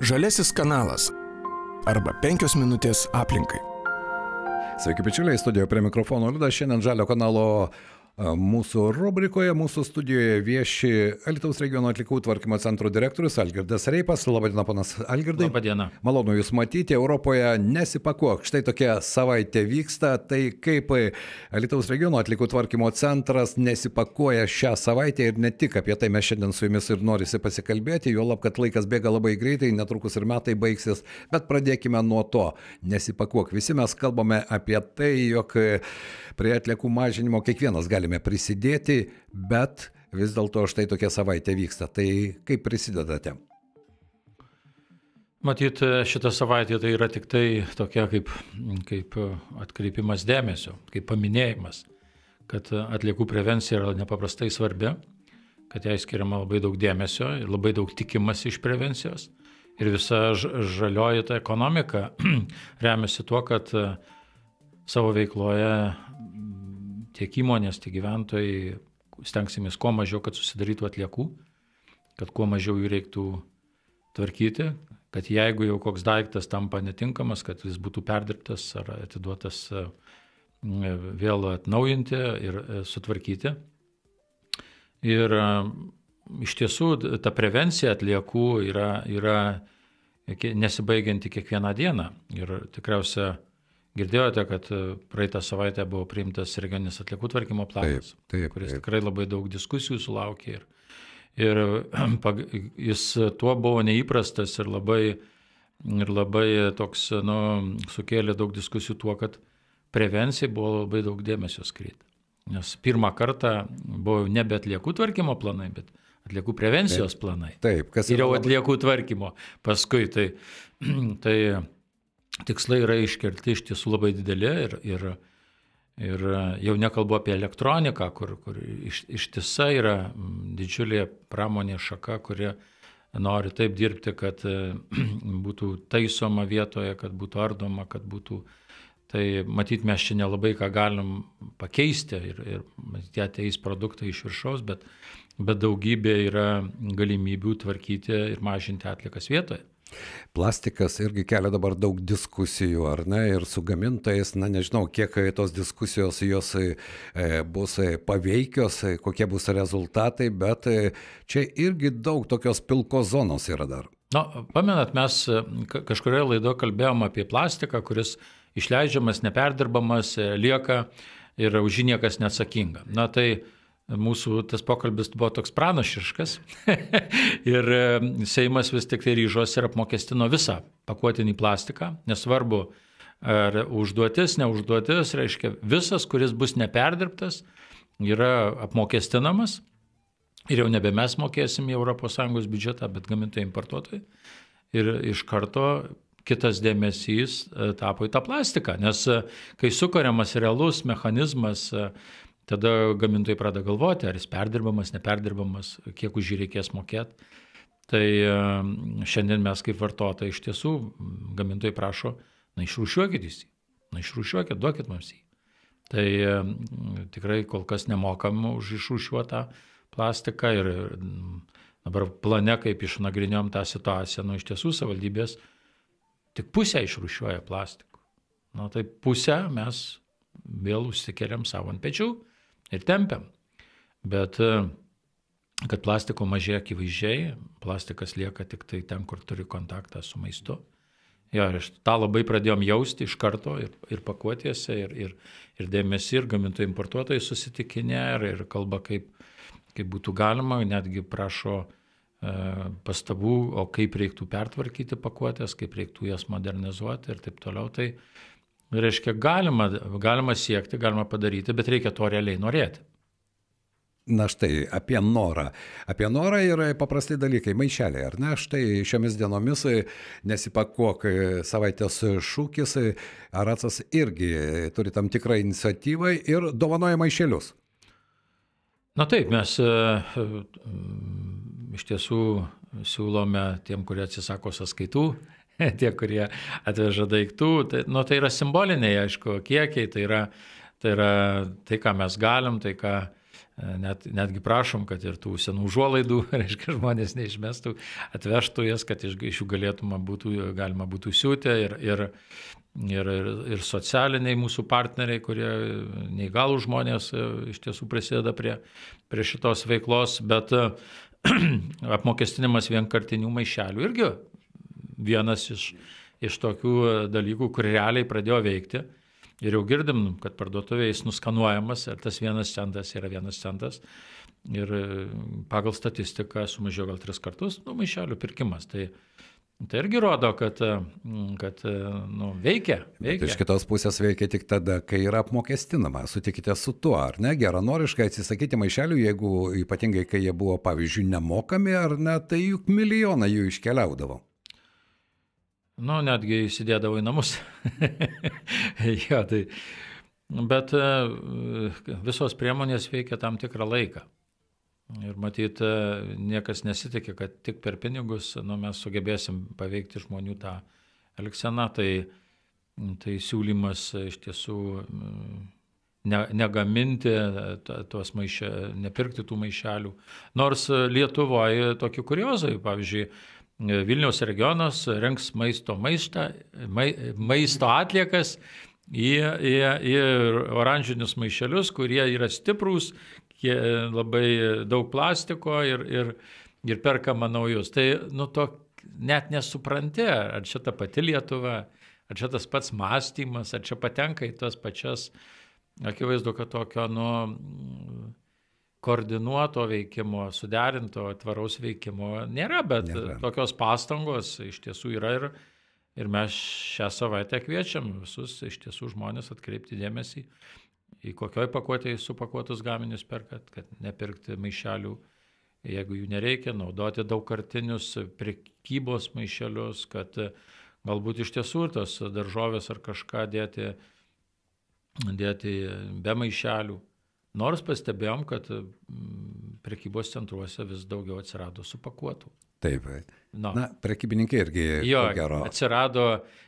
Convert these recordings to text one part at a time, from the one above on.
Žaliasis kanalas arba 5 minutės aplinkai. Sveiki, bičiuliai, studijoje prie mikrofono Liudas. Šiandien Žalio kanalo mūsų rubrikoje, mūsų studijoje vieši Alytaus regiono atliekų tvarkymo centro direktorius Algirdas Reipas. Labadiena, panas Algirdai. Labadiena. Malonu Jūs matyti. Europoje nesipakuok. Štai tokia savaitė vyksta. Tai kaip Alytaus regiono atliekų tvarkymo centras nesipakuoja šią savaitę ir ne tik apie tai mes šiandien su Jumis ir norisi pasikalbėti, juolab, kad laikas bėga labai greitai, netrukus ir metai baigsis, bet pradėkime nuo to. Nesipakuok. Visi mes kalbame apie tai, jog prie atliekų mažinimo kiekvienas galime prisidėti, bet vis dėlto štai tokia savaitė vyksta. Tai kaip prisidedate? Matyt, šitą savaitę tai yra tik tai tokia kaip atkreipimas dėmesio, kaip paminėjimas, kad atliekų prevencija yra nepaprastai svarbi, kad jai skiriama labai daug dėmesio ir labai daug tikimasi iš prevencijos. Ir visa žalioji ta ekonomika remiasi tuo, kad savo veikloje tiek įmonės, tiek gyventojai stengsimės kuo mažiau, kad susidarytų atliekų, kad kuo mažiau jų reiktų tvarkyti, kad jeigu jau koks daiktas tampa netinkamas, kad jis būtų perdirbtas ar atiduotas vėl atnaujinti ir sutvarkyti. Ir iš tiesų ta prevencija atliekų yra nesibaigianti kiekvieną dieną. Ir tikriausia girdėjote, kad praeitą savaitę buvo priimtas regioninis atliekų tvarkymo planas, kuris tikrai labai daug diskusijų sulaukė. Ir jis tuo buvo neįprastas ir labai toks, sukėlė daug diskusijų tuo, kad prevencijai buvo labai daug dėmesio skirta. Nes pirmą kartą buvo nebe atliekų tvarkymo planai, bet atliekų prevencijos planai. Taip, kas ir jau atliekų tvarkymo. Paskui tai tikslai yra iškelti iš tiesų labai dideli ir jau nekalbu apie elektroniką, kur ištisa yra didžiulė pramonė šaka, kuri nori taip dirbti, kad būtų taisoma vietoje, kad būtų ardoma, kad būtų. Tai matyt, mes čia nelabai ką galim pakeisti ir tie ateis produktai iš viršaus, bet daugybė yra galimybių tvarkyti ir mažinti atliekas vietoje. Plastikas irgi kelia dabar daug diskusijų, ar ne, ir su gamintojais, nežinau, kiek tos diskusijos jos bus paveikios, kokie bus rezultatai, bet čia irgi daug tokios pilkos zonos yra dar. Pamenat, mes kažkurioje laidoje kalbėjom apie plastiką, kuris išleidžiamas, neperdirbamas, lieka ir už jį niekas neatsakinga. Tai mūsų tas pokalbis buvo toks pranašiškas ir Seimas vis tik tai ryžosi ir apmokestino visą pakuotinį plastiką, nesvarbu ar užduotis, neužduotis, reiškia visas, kuris bus neperdirbtas, yra apmokestinamas ir jau nebe mes mokėsim į ES biudžetą, bet gamintojai importuotojai. Ir iš karto kitas dėmesys tapo į tą plastiką, nes kai sukuriamas realus mechanizmas, tada gamintojai pradeda galvoti, ar jis perdirbamas, neperdirbamas, kiek už jį reikės mokėti. Tai šiandien mes kaip vartotojai iš tiesų gamintojai prašo, išrūšiuokit jį, išrūšiuokit, duokit mums jį. Tai tikrai kol kas nemokam už išrūšiuotą plastiką ir dabar plane, kaip išnagrinėjom tą situaciją, iš tiesų savivaldybės tik pusę išrūšiuoja plastikų. Tai pusę mes vėl užsikeliam savo ant pečių ir tempiam. Bet kad plastiko mažėja akivaizdžiai, plastikas lieka tik tai ten, kur turi kontaktą su maistu. Ir tą labai pradėjom jausti iš karto ir pakuotėse, ir dėmesį, ir gamintojai importuotojai susitikinė, ir kalba, kaip būtų galima, netgi prašo pastabų, o kaip reiktų pertvarkyti pakuotės, kaip reiktų jas modernizuoti ir taip toliau. Tai reiškia, galima siekti, galima padaryti, bet reikia to realiai norėti. Na štai, apie norą. Apie norą yra paprastai dalykai, maišeliai, ar ne? Štai šiomis dienomis nesipakuok savaitės šūkis, Aracas irgi turi tam tikrą iniciatyvą ir dovanoja maišelius. Taip, mes iš tiesų siūlome tiem, kurie atsisako sąskaitų, tie, kurie atveža daiktų, tai yra simboliniai, aišku, kiekiai, tai yra tai, ką mes galim, tai ką netgi prašom, kad ir tų senų užuolaidų, reiškia, žmonės neišmestų, atvežtų jas, kad iš jų galima būtų siūti ir socialiniai mūsų partneriai, kurie neįgalų žmonės iš tiesų prisideda prie šitos veiklos, bet apmokestinimas vienkartinių maišelių irgi vienas iš tokių dalykų, kur realiai pradėjo veikti. Ir jau girdim, kad parduotuvėje jis nuskanuojamas, ir tas 1 centas yra 1 centas. Ir pagal statistiką sumažėjo gal 3 kartus maišelių pirkimas. Tai irgi rodo, kad veikia. Bet iš kitos pusės veikia tik tada, kai yra apmokestinama. Sutikite su tuo, ar ne? Geranoriškai atsisakyti maišelių, jeigu ypatingai, kai jie buvo, pavyzdžiui, nemokami, ar ne, tai juk milijonai jų iškeliaudavo. Netgi įsidėdavo į namus. Bet visos priemonės veikia tam tikrą laiką. Ir matyt, niekas nesitikė, kad tik per pinigus mes sugebėsim paveikti žmonių tą elgseną. Tai siūlymas iš tiesų negaminti nepirkti tų maišelių. Nors Lietuvoje tokie kuriozai, pavyzdžiui, Vilniaus regionas rengs maisto atliekas į oranžinius maišelius, kurie yra stiprūs, labai daug plastiko ir perkama naujus. Tai to net nesupranti, ar čia ta pati Lietuva, ar čia tas pats mąstymas, ar čia patenka į tas pačias, akivaizdu, kad tokio koordinuoto veikimo, suderinto, tvaraus veikimo nėra, bet tokios pastangos iš tiesų yra ir mes šią savaitę kviečiam visus iš tiesų žmonės atkreipti dėmesį, į kokioj pakuotėje supakuotus gaminius perkat, kad nepirkti maišelių, jeigu jų nereikia, naudoti daugkartinius prekybos maišelius, kad galbūt iš tiesų tos daržovės ar kažką dėti be maišelių. Nors pastebėjom, kad prekybos centruose vis daugiau atsirado supakuotų. Taip. Prekybininkai irgi gero. Atsirado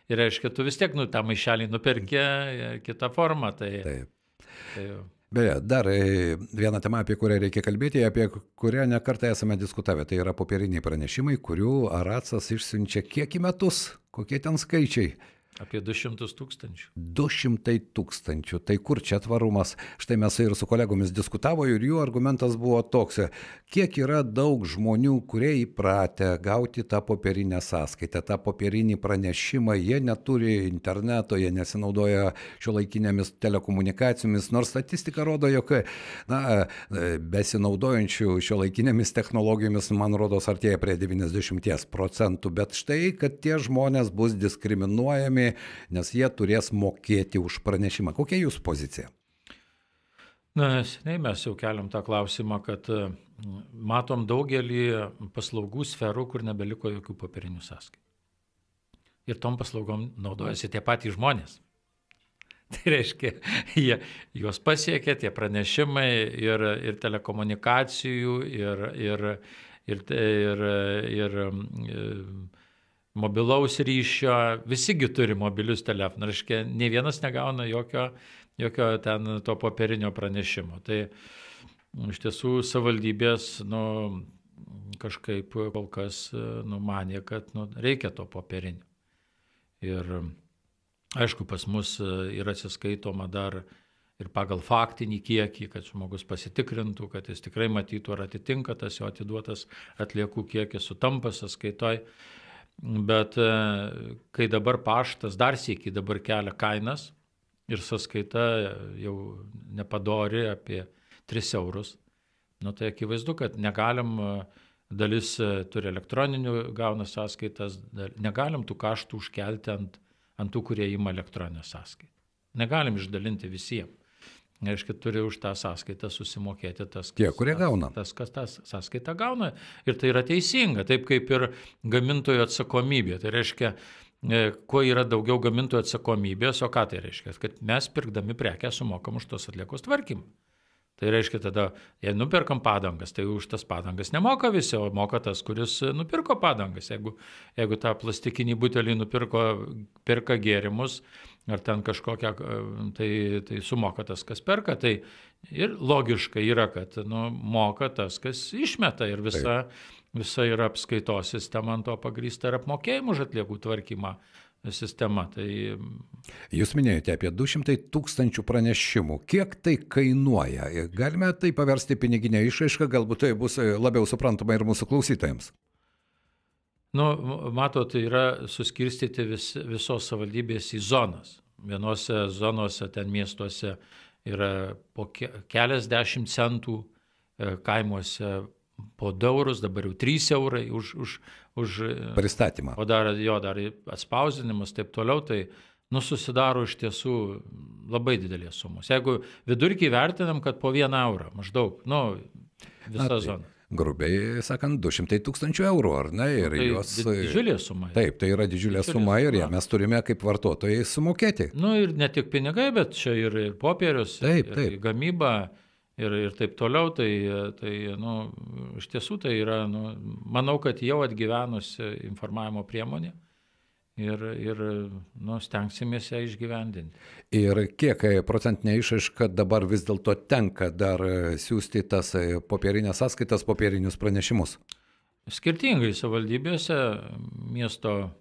ir reiškia, tu vis tiek tą maišelį nupirkė kitą formą. Taip. Beje, dar viena tema, apie kurią reikia kalbėti, apie kurią nekartą esame diskutavę, tai yra popieriniai pranešimai, kurių Aracas išsiunčia kiek į metus, kokie ten skaičiai. Apie 200 000. 200 000. Tai kur čia tvarumas? Štai mes ir su kolegomis diskutavo ir jų argumentas buvo toks, kiek yra daug žmonių, kurie įpratę gauti tą popierinę sąskaitą, tą popierinį pranešimą, jie neturi interneto, jie nesinaudoja šiuolaikinėmis telekomunikacijomis, nors statistika rodo, jog besinaudojančių šiuolaikinėmis technologijomis, man rodos, artėja prie 90%, bet štai, kad tie žmonės bus diskriminuojami, nes jie turės mokėti už pranešimą. Kokia jūsų pozicija? Seniai mes jau keliam tą klausimą, kad matom daugelį paslaugų sferų, kur nebeliko jokių popierinių sąskaitų. Ir tom paslaugom naudojasi tie patys žmonės. Tai reiškia, juos pasiekia tie pranešimai ir telekomunikacijų, ir mobilaus ryšio, visigi turi mobilius telefonus, reiškia, nei vienas negauna jokio ten to popierinio pranešimo. Tai iš tiesų savivaldybės kažkaip kol kas manė, kad reikia to popierinio. Ir aišku, pas mus yra atsiskaitoma dar ir pagal faktinį kiekį, kad žmogus pasitikrintų, kad jis tikrai matytų, ar atitinka tas jo atiduotas atliekų kiekis, sutampa sąskaitoj. Bet kai dabar paštas dar sykį dabar kelia kainas ir sąskaita jau nepadori apie 3 eurus, tai akivaizdu, kad negalim, dalis turi elektroninių gauna sąskaitas, negalim tų kaštų užkelti ant tų, kurie ima elektroninę sąskaitą. Negalim išdalinti visiems. Reiškia, turi už tą sąskaitą susimokėti tas, kas tą sąskaitą gauna. Ir tai yra teisinga, taip kaip ir gamintojo atsakomybė. Tai reiškia, kuo yra daugiau gamintojo atsakomybės, o ką tai reiškia? Kad mes pirkdami prekę sumokam už tos atliekos tvarkymą. Tai reiškia tada, jei nuperkam padangas, tai už tas padangas nemoka visi, o moka tas, kuris nupirko padangas. Jeigu tą plastikinį butelį perka gėrimus, ar ten kažkokią, tai sumoka tas, kas perka. Tai ir logiška yra, kad moka tas, kas išmeta ir visa yra apskaitos sistema ant to pagrįsta ir apmokėjimų už atliekų tvarkymą sistema. Tai... Jūs minėjote apie 200 000 pranešimų. Kiek tai kainuoja? Galime tai paversti piniginę išraišką, galbūt tai bus labiau suprantama ir mūsų klausytojams. Matot, tai yra suskirstyti visos savivaldybės į zonas. Vienose zonose, ten miestuose yra po keliasdešimt centų, kaimuose po 2 eurus, dabar jau 3 eurai už pristatymą. O dar atspausdinimas, taip toliau, tai susidaro iš tiesų labai didelės sumos. Jeigu vidurkį vertinam, kad po 1 eurą maždaug, visa zona. Grubiai sakant, 200 000 eurų, ar ne? Ir tai jos... didžiulė suma. Taip, tai yra didžiulė suma ir ją mes turime kaip vartotojai sumokėti. Ir ne tik pinigai, bet čia ir popierius, ir gamyba. Ir taip toliau, tai iš tiesų tai yra, manau, kad jau atgyvenusi informavimo priemonė ir stengsimės ją išgyvendinti. Ir kiek procentinė išraiška dabar vis dėlto tenka dar siūsti tas popierinės sąskaitas, popierinius pranešimus? Skirtingai savivaldybėse, miesto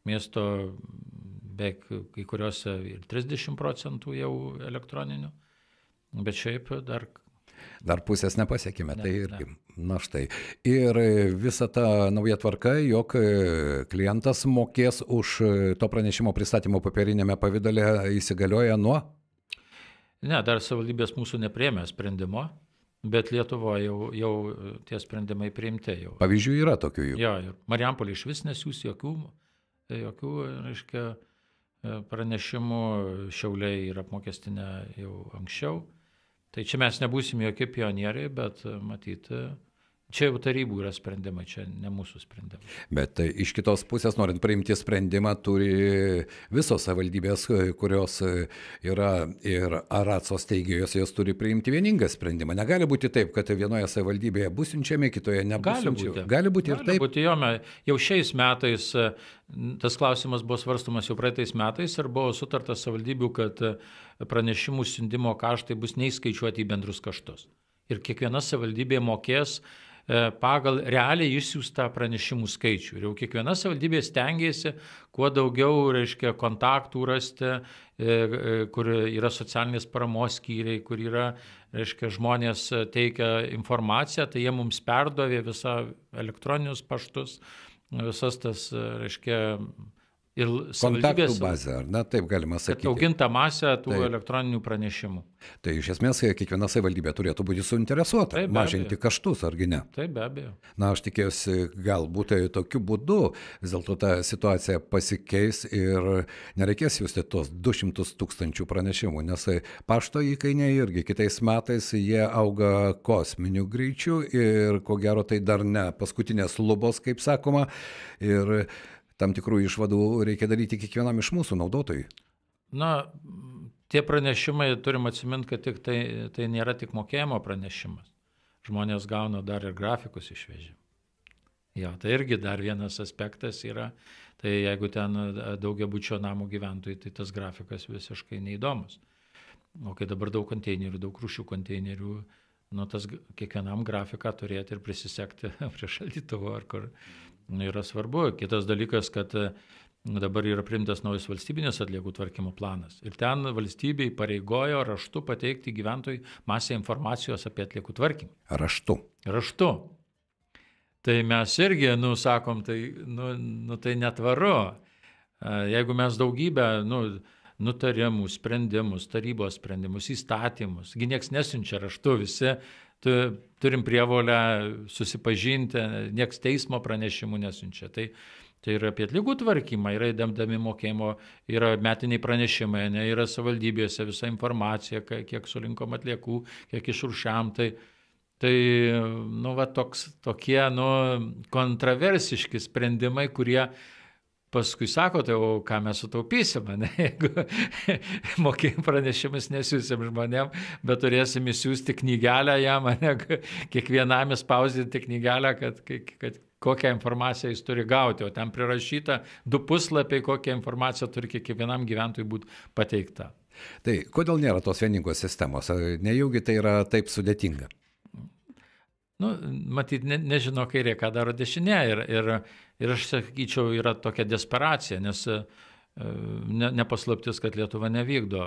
beveik kai kuriuose ir 30% jau elektroninių. Bet šiaip dar pusės nepasiekime, tai irgi, štai. Ir visa ta nauja tvarka, jog klientas mokės už to pranešimo pristatymo popierinėme pavydale įsigalioja nuo? Ne, dar savivaldybės mūsų nepriėmė sprendimo, bet Lietuvoje jau tie sprendimai priimti jau. Pavyzdžių yra tokių jau. Jo, ir Marijampolė iš vis nesiūs jokių, reiškia, pranešimų, Šiauliai yra apmokestinę jau anksčiau. Tai čia mes nebūsime jokie pionieriai, bet matyti, čia jau tarybų yra sprendimai, čia ne mūsų sprendimai. Bet iš kitos pusės, norint priimti sprendimą, turi visos savivaldybės, kurios yra ir ARACO steigėjos, jos turi priimti vieningą sprendimą. Negali būti taip, kad vienoje savivaldybėje bus siunčiami, kitoje nebus siunčiami. Gali būti ir taip. Jau šiais metais tas klausimas buvo svarstomas jau praeitais metais ir buvo sutartas savivaldybių, kad pranešimų siuntimo kaštai bus neįskaičiuoti į bendrus kaštus. Ir kiekviena savivaldybė mokės pagal realiai išsiųstą pranešimų skaičių. Ir jau kiekviena savivaldybė stengiasi kuo daugiau, reiškia, kontaktų rasti, kur yra socialinės paramos skyriai, kur yra, reiškia, žmonės teikia informaciją, tai jie mums perdavė visą elektroninius paštus, visas tas, reiškia, ir kontaktų bazę, ar ne, taip galima sakyti. Kad auginta masė tų elektroninių pranešimų. Tai iš esmės kiekviena savivaldybė turėtų būti suinteresuota mažinti kaštus, argi ne? Taip, be abejo. Aš tikėjausi, galbūt tokiu būdu vis dėlto ta situacija pasikeis ir nereikės siųsti tos 200 000 pranešimų, nes pašto įkainiai irgi kitais metais jie auga kosminiu greičiu ir ko gero tai dar ne paskutinės lubos, kaip sakoma, ir tam tikrų išvadų reikia daryti kiekvienam iš mūsų naudotojų. Tie pranešimai turim atsiminti, kad tai nėra tik mokėjimo pranešimas. Žmonės gauna dar ir grafikus išvežimą. Jo, tai irgi dar vienas aspektas yra. Tai jeigu ten daugiabučio namų gyventojai, tai tas grafikas visiškai neįdomus. O kai dabar daug konteinerių, daug rūšių konteinerių, tas kiekvienam grafiką turėti ir prisisekti prie šaldytuvo ar kur. Yra svarbu. Kitas dalykas, kad dabar yra priimtas naujas valstybinės atliekų tvarkymo planas. Ir ten valstybė įpareigojo raštu pateikti gyventojui masę informacijos apie atliekų tvarkymą. Raštu. Tai mes irgi, sakom, tai netvaru. Jeigu mes daugybę, nutarimų, sprendimus, tarybos sprendimus, įstatymus, gi nieks nesiunčia raštu, visi turim prievolę susipažinti, nieks teismo pranešimų nesiunčia. Tai yra apie atliekų tvarkymą, yra įdėmdami mokėjimo, yra metiniai pranešimai, yra savivaldybėse visa informacija, kiek surinkom atliekų, kiek išrūšiam. Tai tokie kontroversiški sprendimai, kurie paskui sako, tai o ką mes sutaupysim, ne? Jeigu mokėjim pranešimus nesiūsim žmonėm, bet turėsim įsiųsti knygelę jam, ne? Kiekvienam įspausdinti knygelę, kad kokią informaciją jis turi gauti, o ten prirašyta 2 puslapiai, kokią informaciją turi kiekvienam gyventojui būti pateikta. Tai kodėl nėra tos vieningos sistemos? Nejaugi tai yra taip sudėtinga? Nu, matyt, nežino kairė, ką daro dešinė ir aš sakyčiau, yra tokia desperacija, nes nepaslaptis, kad Lietuva nevykdo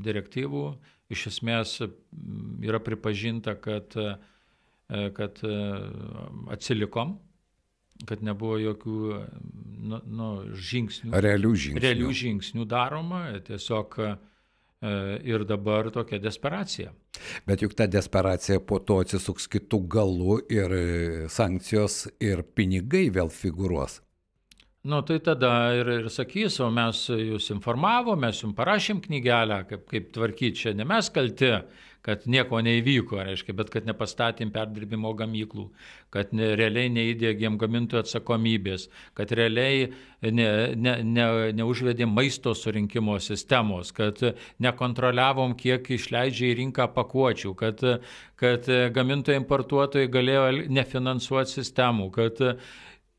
direktyvų, iš esmės yra pripažinta, kad atsilikom, kad nebuvo jokių žingsnių, realių žingsnių daroma, tiesiog ir dabar tokia desperacija. Bet juk ta desperacija po to atsisuks kitų galų ir sankcijos ir pinigai vėl figūruos. Nu, tai tada ir sakys, o mes jūs informavom, mes jums parašėm knygelę, kaip tvarkyti čia, ne mes kalti, kad nieko neįvyko, reiškia, bet kad nepastatėm perdirbimo gamyklų, kad realiai neįdėgėm gamintojų atsakomybės, kad realiai neužvedėm maisto surinkimo sistemos, kad nekontroliavom, kiek išleidžia į rinką pakuočių, kad gamintojai importuotojai galėjo nefinansuoti sistemų, kad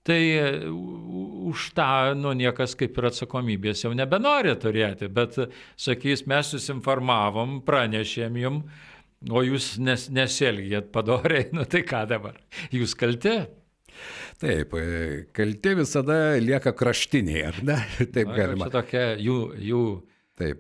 tai už tą niekas kaip ir atsakomybės jau nebenori turėti, bet sakys, mes jūs informavom, pranešėm jums, o jūs nesielgėt padoriai, tai ką dabar? Jūs kalti? Taip, kalti visada lieka kraštiniai, ar ne? Taip galima. Čia tokia jų Taip.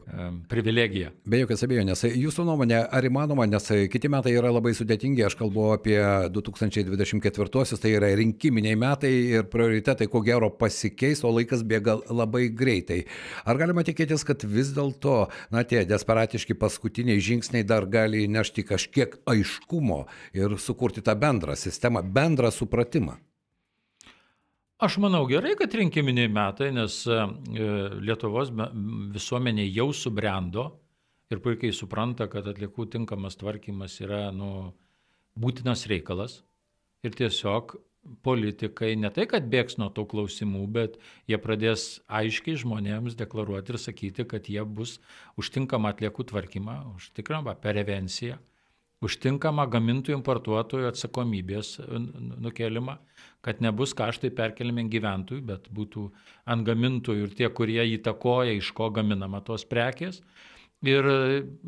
Privilegija. Be jokios abejonės. Jūsų nuomonė, ar įmanoma, nes kiti metai yra labai sudėtingi, aš kalbu apie 2024, tai yra rinkiminiai metai ir prioritetai ko gero pasikeis, o laikas bėga labai greitai. Ar galima tikėtis, kad vis dėlto, tie desperatiški paskutiniai žingsniai dar gali nešti kažkiek aiškumo ir sukurti tą bendrą sistemą, bendrą supratimą? Aš manau gerai, kad rinkiminiai metai, nes Lietuvos visuomenė jau subrendo ir puikiai supranta, kad atliekų tinkamas tvarkymas yra būtinas reikalas. Ir tiesiog politikai ne tai, kad bėgs nuo tų klausimų, bet jie pradės aiškiai žmonėms deklaruoti ir sakyti, kad jie bus užtinkamą atliekų tvarkymą, užtikrinamą prevenciją, užtinkamą gamintojų importuotojų atsakomybės nukelimą, kad nebus kaštai perkeliami gyventojų, bet būtų ant gamintojų ir tie, kurie įtakoja, iš ko gaminama tos prekės. Ir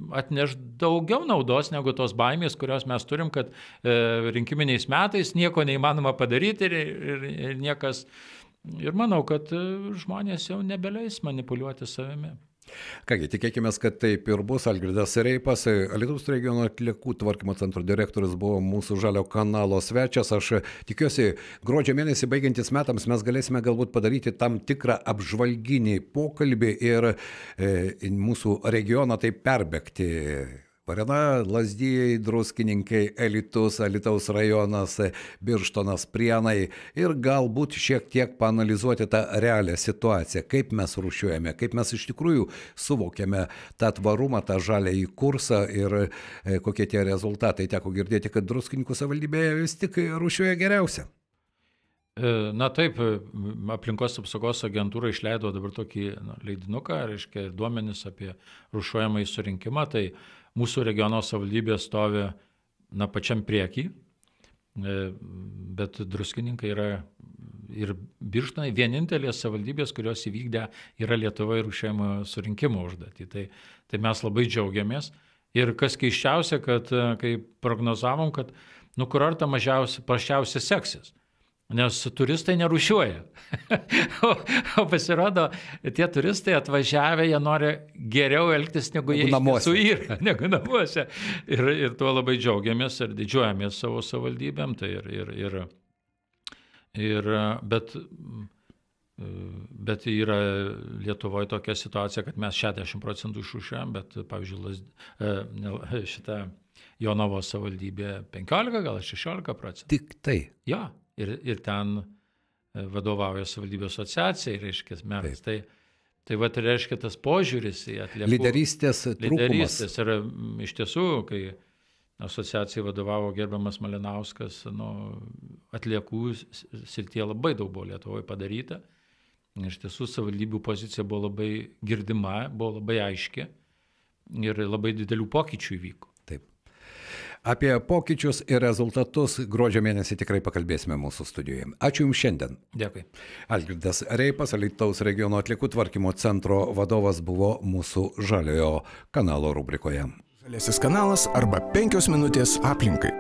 atneš daugiau naudos negu tos baimės, kurios mes turim, kad rinkiminiais metais nieko neįmanoma padaryti ir niekas. Ir manau, kad žmonės jau nebeleis manipuliuoti savimi. Kągi, tikėkime, kad taip ir bus. Algirdas Reipas, Alytaus regiono atliekų tvarkymo centro direktorius, buvo mūsų Žalio kanalo svečias. Aš tikiuosi, gruodžio mėnesį baigiantis metams mes galėsime galbūt padaryti tam tikrą apžvalginį pokalbį ir mūsų regioną taip perbėgti. Varėna, Lazdijai, Druskininkai, Alytus, Alytaus rajonas, Birštonas, Prienai ir galbūt šiek tiek paanalizuoti tą realią situaciją, kaip mes rūšiuojame, kaip mes iš tikrųjų suvokiame tą tvarumą, tą žaliąjį kursą ir kokie tie rezultatai. Teko girdėti, kad Druskininkų savivaldybėje vis tik rūšiuoja geriausia. Na taip, aplinkos apsaugos agentūra išleido dabar tokį leidinuką, reiškia duomenis apie rūšiuojamąjį surinkimą, tai mūsų regiono savivaldybė stovi pačiam priekį, bet Druskininkai yra ir Birštonai vienintelės savivaldybės, kurios įvykdė yra Lietuvoje rūšiuojamo surinkimo užduotį. Tai mes labai džiaugiamės. Ir kas keisčiausia, kad kai prognozavom, kad kurortą prasčiausiai seksis. Nes turistai nerūšiuoja. O pasirodo, tie turistai atvažiavę, jie nori geriau elgtis negu jie iš tiesų yra, negu namuose. Ir tuo labai džiaugiamės ir didžiuojamės savo savivaldybėm. Bet yra Lietuvoje tokia situacija, kad mes 60% išrūšiuojam, bet, pavyzdžiui, šitą Jonavos savivaldybė 15, gal 16%. Tik tai? Jo. Ir ten vadovauja savivaldybės asociacija, reiškia, meras. Tai reiškia tas požiūris į atliekų. Lyderystės trūkumas. Ir iš tiesų, kai asociacijai vadovavo gerbiamas Malinauskas, atliekų srityje labai daug buvo Lietuvoje padaryta. Iš tiesų, savivaldybių pozicija buvo labai girdima, buvo labai aiški ir labai didelių pokyčių įvyko. Taip. Apie pokyčius ir rezultatus gruodžio mėnesį tikrai pakalbėsime mūsų studijoje. Ačiū Jums šiandien. Dėkui. Algirdas Reipas, Alytaus regiono atliekų tvarkymo centro vadovas, buvo mūsų Žaliojo kanalo rubrikoje. Žaliasis kanalas arba 5 minutės aplinkai.